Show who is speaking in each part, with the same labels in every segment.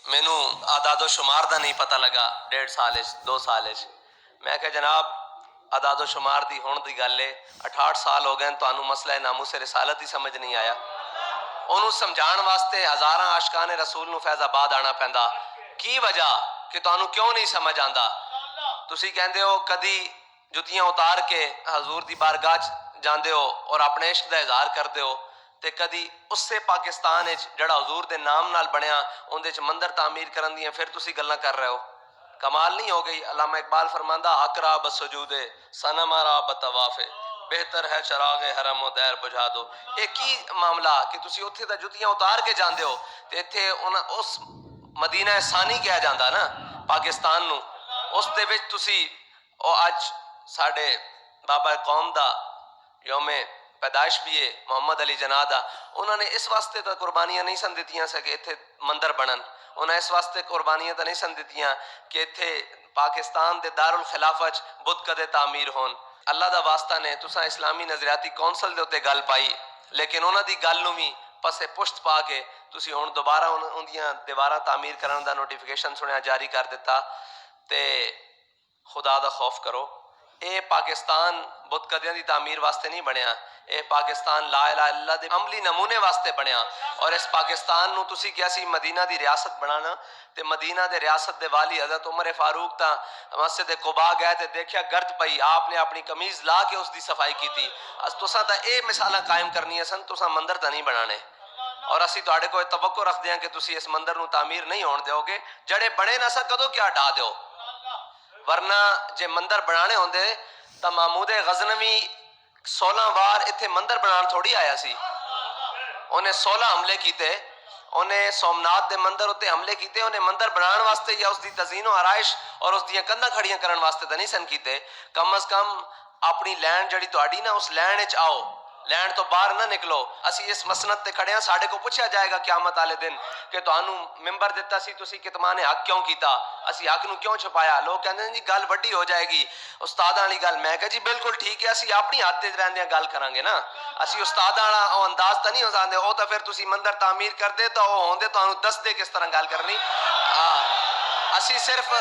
Speaker 1: مینو اعداد و شمار دا نہیں پتہ لگا 1.5 سال 2 سال میں کہ جناب اعداد و شمار دی ہون دی گل ہے 68 سال ہو گئے تو مسئلہ ناموس رسالت ہی سمجھ نہیں آیا انہوں سمجھان واسطے ہزاراں عاشقان رسول نو فیض آباد آنا پیندا کی وجہ کہ تانوں کیوں نہیں سمجھ آندا تسی کہندے ہو کدی جتیاں اتار کے حضور دی بارگاہ جاندے ہو اور اپنے عشق دا اظہار کردے ہو تے کدی اس سے پاکستان جڑا حضور دے نام نال بنیا اندے چ مندر تعمیر کرن دیاں پھر تسی گلاں کر رہے ہو کمال نہیں ہو گئی علامہ اقبال فرماندا اقرا بسجود صنم را بطواف بہتر ہے چراغ حرم و دیر بجھا دو ایک کی معاملہ کہ تسی اوتھے دا جتیاں اتار کے جاندے ہو تے ایتھے اس مدینہ ثانی کہا جاندا نا پاکستان نو اس دے وچ تسی او اج ساڈے بابا قوم دا یوم پیدائش بھی ہے محمد علی جناح دا انہوں نے اس واسطے تا قربانیاں نہیں سن دیتیاں سے کہ اتھے مندر بنن انہوں نے اس واسطے قربانیاں تا نہیں سن دیتیاں کہ اتھے پاکستان دے دارالخلافت بت کدے تعمیر ہون اللہ دا واسطہ نے تساں اسلامی نظریاتی کونسل دے اتے گل پائی لیکن انہوں دی گل نو بھی پسے پشت پا کے تسی ہن دوبارہ ان دیاں دیواراں تعمیر کرن دا نوٹیفیکیشن سنیا جاری کر دیتا تے خدا دا خوف کرو اے پاکستان بت کدیاں دی تعمیر واسطے نہیں بنیا اے پاکستان لا الہ الا اللہ دے عملی نمونے واسطے بنیا اور اس پاکستان نو تسی کیا سی مدینہ دی ریاست بنانا تے مدینہ دے ریاست دے والی حضرت عمر فاروق تا مسجد قباء گئے تے دیکھیا گرد پئی آپ نے اپنی قمیض لا کے اس دی صفائی کی تھی اس تساں تا اے مثالاں قائم کرنی سن تساں مندر تا نہیں بنانے اور اسی تواڈے کوئی توقع رکھ دیاں کہ تسی اس مندر نو تعمیر نہیں ہون دیو گے جڑے بنے نہ سا کدو کیا ڈا دیو ورنہ جے مندر بنانے ہوندے تا محمود غزنوی 16 وار اتھے مندر بنان تھوڑی آیا سی انہیں 16 حملے کیتے انہیں سومنات دے مندر اتے حملے کیتے انہیں مندر بنان واسطے یا اس دی تزئین و آرائش اور اس دیاں کندھاں کھڑیاں کرن واسطے تے نہیں سن کیتے کم از کم اپنی لینڈ جڑی تہاڈی نا اس لینڈ وچ آؤ لینڈ تو باہر نہ نکلو اسی اس مسند تے کھڑے ہیں ساڈے کو پوچھا جائے گا قیامت والے دن کہ تانوں ممبر دتا سی تسی کتمان حق کیوں کیتا اسی حق نو کیوں چھپایا لوگ کہندے ہیں جی گل وڈی ہو جائے گی استاداں والی گل میں کہ جی بالکل ٹھیک ہے اسی اپنی حد تے رہندیاں گل کران گے نا اسی استاداں والا او انداز تا نہیں ہو سکدے او تا پھر تسی مندر تعمیر کر دے تا او ہوندے تانوں دس دے کس طرح گل کرنی اسی صرف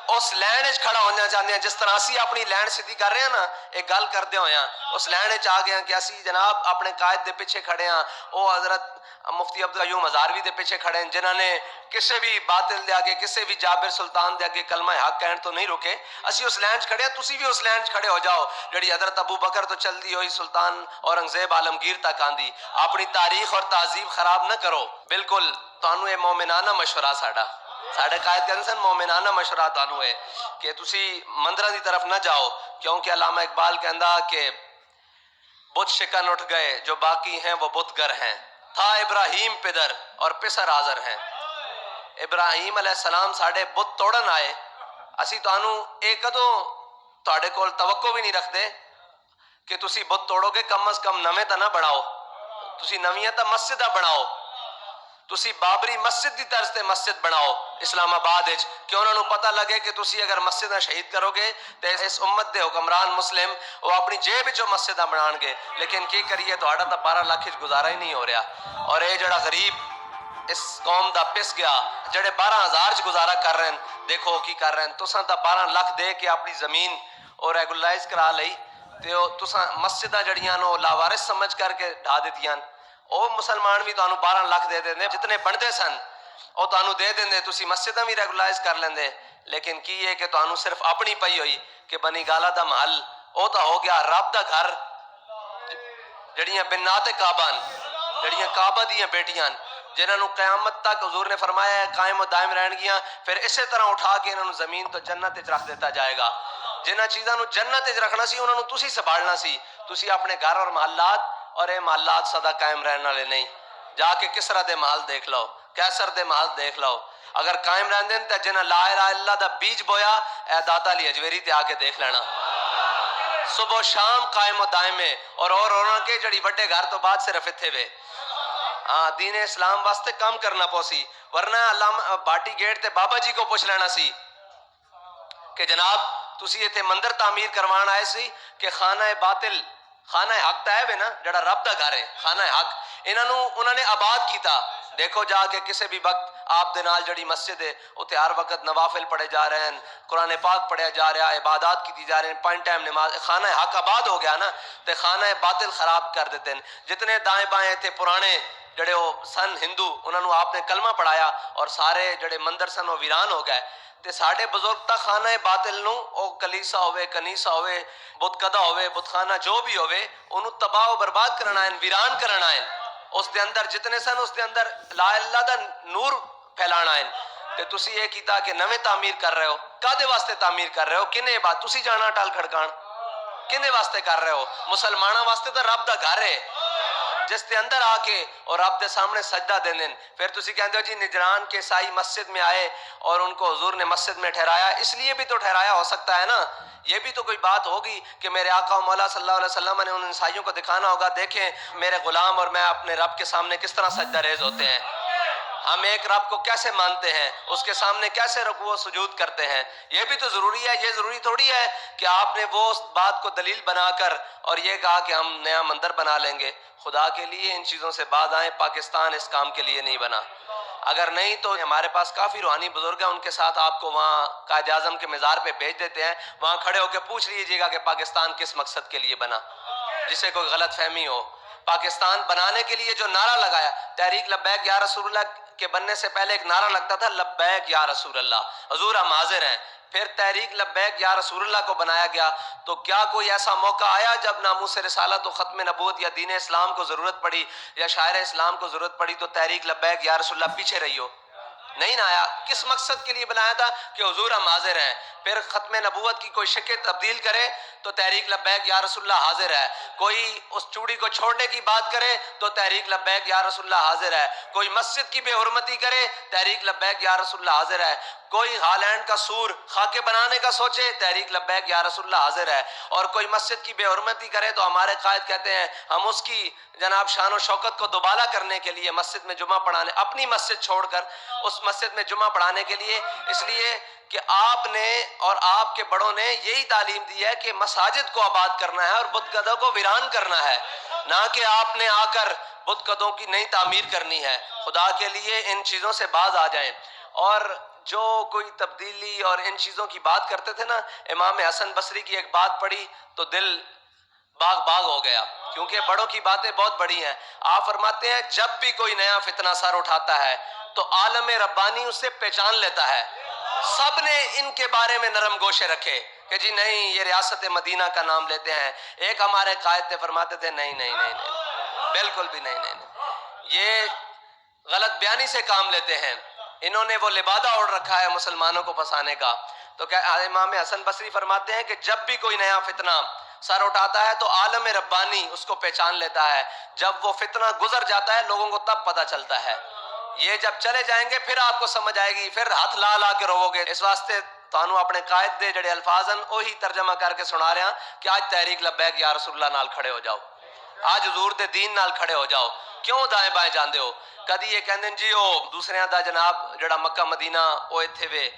Speaker 1: اس لینڈ وچ کھڑا ہونا چاہتے ہیں جس طرح اسی اپنی لینڈ سیدھی کر رہے ہیں نا ایک گل کردے ہوئے ہیں اس لینڈ وچ آ گئے ہیں کہ اسی جناب اپنے قائد دے پیچھے کھڑے ہیں او حضرت مفتی عبدالقیوم ہزاروی دے پیچھے کھڑے ہیں جنہاں نے کسے بھی باطل دے آگے کسے بھی جابر سلطان دے آگے کلمہ حق کہن تو نہیں روکے اسی اس لینڈ کھڑے ہیں تسی بھی اس لینڈ کھڑے ہو جاؤ جڑی حضرت ابو بکر تو چل دی ہوئی سلطان اورنگزیب عالمگیر تک آندی اپنی تاریخ اور تہذیب خراب نہ کرو بالکل تانوں اے مومنانہ مشورہ ساڈے قائد کہندے سن مومنانہ مشورہ تانوں ہے کہ تسی مندراں دی طرف نہ جاؤ کیونکہ علامہ اقبال کہندا کہ بت شکن اٹھ گئے جو باقی ہیں وہ بت گر ہیں تھا ابراہیم پدر اور پسر آزر ہیں ابراہیم علیہ السلام ساڈے بت توڑن آئے اسی تانوں اے کدوں تواڈے کول توقع بھی نہیں رکھدے کہ تسی بت توڑو گے کم از کم نویں تا نہ بناؤ تسی نویاں تا مسجداں بناؤ تسی بابری مسجد دی طرز تے مسجد بناؤ اسلام آباد وچ کہ انہاں نو پتہ لگے کہ تسی اگر مسجداں شہید کرو گے تے اس امت دے حکمران مسلم وہ اپنی جیب وچوں مسجداں بنان گے لیکن کی کریے تہاڈا تا 12 لاکھ وچ گزارا ہی نہیں ہو رہا اور اے جڑا غریب اس قوم دا پس گیا جڑے 12,000 چ گزارا کر رہے ہیں دیکھو کی کر رہے ہیں تساں تا 12 لاکھ دے کے اپنی زمین اور ریگولائز کرا لئی تے تساں مسجداں جڑیاں نو لاوارث سمجھ کر کے ڈھا دتیاں او مسلمان بھی تانوں 12 لاکھ دے دیں جتنے بندے سن او تانوں دے دیں تسی مسجداں بھی ریگولائز کر لیندے لیکن کی ہے کہ تانوں صرف اپنی پئی ہوئی کہ بنی گالا دا محل او تا ہو گیا رب دا گھر جڑیاں بنات کعبہ جڑیاں کعبہ دیاں بیٹیاں جنہاں نو قیامت تک حضور نے فرمایا ہے قائم و دائم رہن گیاں پھر اسی طرح اٹھا کے انہاں نو زمین تو جنت وچ رکھ دیتا جائے گا جنہاں چیزاں نو جنت وچ رکھنا سی انہاں نو تسی سنبھالنا سی تسی اپنے گھر اور محلات اور اے محلات سدا قائم رہنے والے نہیں جا کے کسرا دے محل دیکھ لو کیسر دے محل دیکھ لو اگر قائم رہندے تے جنہاں لا الہ الا اللہ دا بیج بویا اے داتا علی اجویری تے آ کے دیکھ لینا صبح و شام قائم و دائم ہے اور انہاں کے جڑی وڈے گھر تو بعد صرف اتھے وے دین اسلام واسطے کام کرنا پوسی ورنہ علامہ باٹی گیٹ تے بابا جی کو پوچھ لینا سی کہ جناب تسی ایتھے مندر تعمیر کروان آئے سی کہ خانہ باطل خانہ حق طیب ہے نا جڑا رب دا گھر ہے خانہ حق انہوں نے آباد کیتا دیکھو جا کے کسے بھی وقت آپ دے نال جڑی مسجد ہے اتنے ہر وقت نوافل پڑھے جا رہے ہیں، قرآن پاک پڑھیا جا رہا ہے، عبادات کی جا رہے ہیں، 5 ٹائم نماز. خانہ حق آباد ہو گیا نا تے خانہ باطل خراب کر دیتے ہیں. جتنے دائیں بائیں تھے پرانے جڑے وہ سن ہندو، انہوں نے آپ نے کلمہ پڑھایا اور سارے جڑے مندر سن وہ ویران ہو گئے. تے ساڈے بزرگ تا خانہ باطل نو او کلیسا ہوئے، کنیسا ہوئے، بت کدہ ہوئے، بت خانہ جو بھی ہوئے، انہوں تباہ و برباد کرنا ہے، ویران کرنا ہے. اس دے اندر جتنے سن اس دے اندر لا اللہ دا نور پھیلانا ہے. تے تسی یہ کیتا کہ نویں تعمیر کر رہے ہو، کادے واسطے تعمیر کر رہے ہو؟ کنے بات تسی جانا ٹال کھڑکان کنے واسطے کر رہے ہو؟ مسلمانوں واسطے تو رب دا گھر ہے جس کے اندر آ کے اور رب دے سامنے سجدہ دین دین. پھر تسی کہندے ہو جی نجران کے عیسائی مسجد میں آئے اور ان کو حضور نے مسجد میں ٹھہرایا، اس لیے بھی تو ٹھہرایا ہو سکتا ہے نا. یہ بھی تو کوئی بات ہوگی کہ میرے آقا و مولا صلی اللہ علیہ وسلم نے ان عیسائیوں کو دکھانا ہوگا دیکھیں میرے غلام اور میں اپنے رب کے سامنے کس طرح سجدہ ریز ہوتے ہیں، ہم ایک رب کو کیسے مانتے ہیں، اس کے سامنے کیسے رکوع و سجود کرتے ہیں. یہ بھی تو ضروری ہے. یہ ضروری تھوڑی ہے کہ آپ نے وہ بات کو دلیل بنا کر اور یہ کہا کہ ہم نیا مندر بنا لیں گے. خدا کے لیے ان چیزوں سے باز آئیں. پاکستان اس کام کے لیے نہیں بنا. اگر نہیں تو ہمارے پاس کافی روحانی بزرگ ہیں، ان کے ساتھ آپ کو وہاں قائد اعظم کے مزار پہ بھیج دیتے ہیں، وہاں کھڑے ہو کے پوچھ لیجیے گا کہ پاکستان کس مقصد کے لیے بنا، جسے کوئی غلط فہمی ہو. پاکستان بنانے کے لیے جو نعرہ لگایا، تحریک لبیک یا رسول اللہ کے بننے سے پہلے ایک نعرہ لگتا تھا لبیک یا رسول اللہ، حضور ہم حاضر ہیں. پھر تحریک لبیک یا رسول اللہ کو بنایا گیا. تو کیا کوئی ایسا موقع آیا جب ناموس رسالت و ختم نبوت یا دین اسلام کو ضرورت پڑی یا شاعر اسلام کو ضرورت پڑی تو تحریک لبیک یا رسول اللہ پیچھے رہی ہو؟ نہیں نہ آیا. کس مقصد کے لیے بنایا تھا؟ کہ حضور ہم حاضر ہیں. پھر ختم نبوت کی کوئی شکل تبدیل کرے تو تحریک لبیک یا رسول اللہ حاضر ہے. کوئی اس چوڑی کو چھوڑنے کی بات کرے تو تحریک لبیک یا رسول اللہ حاضر ہے. کوئی مسجد کی بے حرمتی کرے تحریک لبیک یا رسول اللہ حاضر ہے. کوئی ہالینڈ کا سور خاکے بنانے کا سوچے تحریک لبیک یا رسول اللہ حاضر ہے. اور کوئی مسجد کی بے حرمتی کرے تو ہمارے قائد کہتے ہیں ہم اس کی جناب شان و شوکت کو دوبالا کرنے کے لیے مسجد میں جمعہ پڑھانے، اپنی مسجد چھوڑ کر اس مسجد میں جمعہ پڑھانے کے لیے، اس لیے کہ آپ نے اور آپ کے بڑوں نے یہی تعلیم دی ہے کہ مساجد کو آباد کرنا ہے اور بت قدوں کو ویران کرنا ہے، نہ کہ آپ نے آ کر بت قدوں کی نئی تعمیر کرنی ہے. خدا کے لیے ان چیزوں سے باز آ جائیں. اور جو کوئی تبدیلی اور ان چیزوں کی بات کرتے تھے نا، امام حسن بصری کی ایک بات پڑھی تو دل باغ باغ ہو گیا، کیونکہ بڑوں کی باتیں بہت بڑی ہیں. آپ فرماتے ہیں جب بھی کوئی نیا فتنہ سر اٹھاتا ہے تو عالم ربانی اسے پہچان لیتا ہے. سب نے ان کے بارے میں نرم گوشے رکھے کہ جی نہیں یہ ریاست مدینہ کا نام لیتے ہیں. ایک ہمارے قائد تھے فرماتے تھے نہیں نہیں نہیں نہیں بالکل بھی نہیں نہیں نہیں، یہ غلط بیانی سے کام لیتے ہیں. انہوں نے وہ لبادہ اوڑھ رکھا ہے مسلمانوں کو پھنسانے کا. تو کیا امام حسن بصری فرماتے ہیں کہ جب بھی کوئی نیا فتنہ سر اٹھاتا ہے تو عالم ربانی اس کو پہچان لیتا ہے. جب وہ فتنہ گزر جاتا ہے لوگوں کو تب پتہ چلتا ہے. یہ جب چلے جائیں گے پھر آپ کو سمجھ آئے گی، پھر ہاتھ لا لا کے رو گے. اس واسطے تانوں اپنے قائد دے جڑے الفاظ ہیں وہی ترجمہ کر کے سنا رہے ہیں کہ آج تحریک لبیک یا رسول اللہ نال کھڑے ہو جاؤ، آج حضور دے دین نال کھڑے ہو جاؤ. کیوں دائیں بائیں جاندے ہو؟ کدی یہ کہندے جی او دوسرے دا جناب جڑا مکہ مدینہ او ایتھے وے،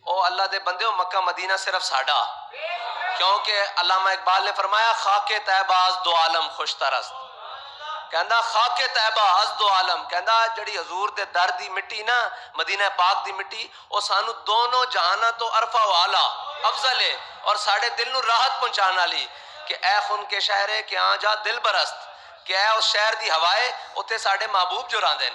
Speaker 1: او اللہ دے بندے ہو مکہ مدینہ صرف ساڈا. کیونکہ علامہ اقبال نے فرمایا خاک طیبہ از دو عالم خوش ترست. کہندا خاک طیبہ از دو عالم، کہندا جڑی حضور دے در دی مٹی نا مدینہ پاک دی مٹی او سانو دونوں جہاناں تو عرفہ و اعلیٰ افضل ہے اور ساڑھے دل نو راحت پہنچان والی. کہ اے خون کے شہر ہے کہ آ جا دل برست، کہ اے اس شہر دی ہوائے اتھے ساڑھے محبوب جو راندے.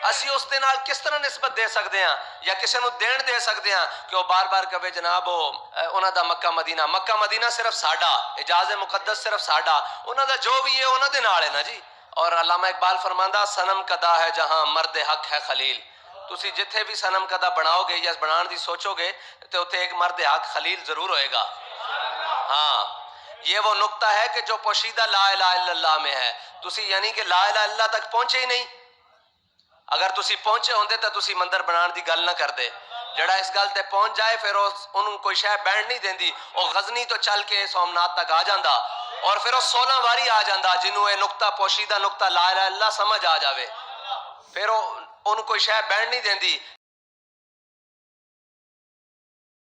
Speaker 1: اسی اس دے نال کس طرح نسبت دے سکتے ہیں یا کسی نو دین دے سکتے ہیں کہ وہ بار بار کہے جناب انہاں دا مکہ مدینہ، مکہ مدینہ صرف ساڈا، اجاز مقدس صرف ساڈا، انہاں دا جو بھی ہے انہاں دے نال ہے نا جی. اور علامہ اقبال فرماندہ صنم کدا ہے جہاں مرد حق ہے خلیل. تسی جتھے بھی صنم کدا بناؤ گے یا بنان دی سوچو گے تو اتھے ایک مرد حق خلیل ضرور ہوئے گا. ہاں یہ وہ نقطہ ہے کہ جو پوشیدہ لا الہ الا اللہ میں ہے. تسی یعنی کہ لا الہ الا اللہ تک پہنچے ہی نہیں. اگر تسی پہنچے ہوندے تو تسی مندر بنان دی گل نہ کردے. جڑا اس گل تے پہنچ جائے پھر انہوں کوئی شے بینڈ نہیں دیندی. وہ غزنی تو چل کے سومنات تک آ جاندا اور پھر وہ 16 واری آ جاندا جنہوں یہ نقطہ پوشیدہ نقطہ لا الہ الا اللہ سمجھ آ جاوے. پھر انہوں کوئی شے بینڈ نہیں دیندی.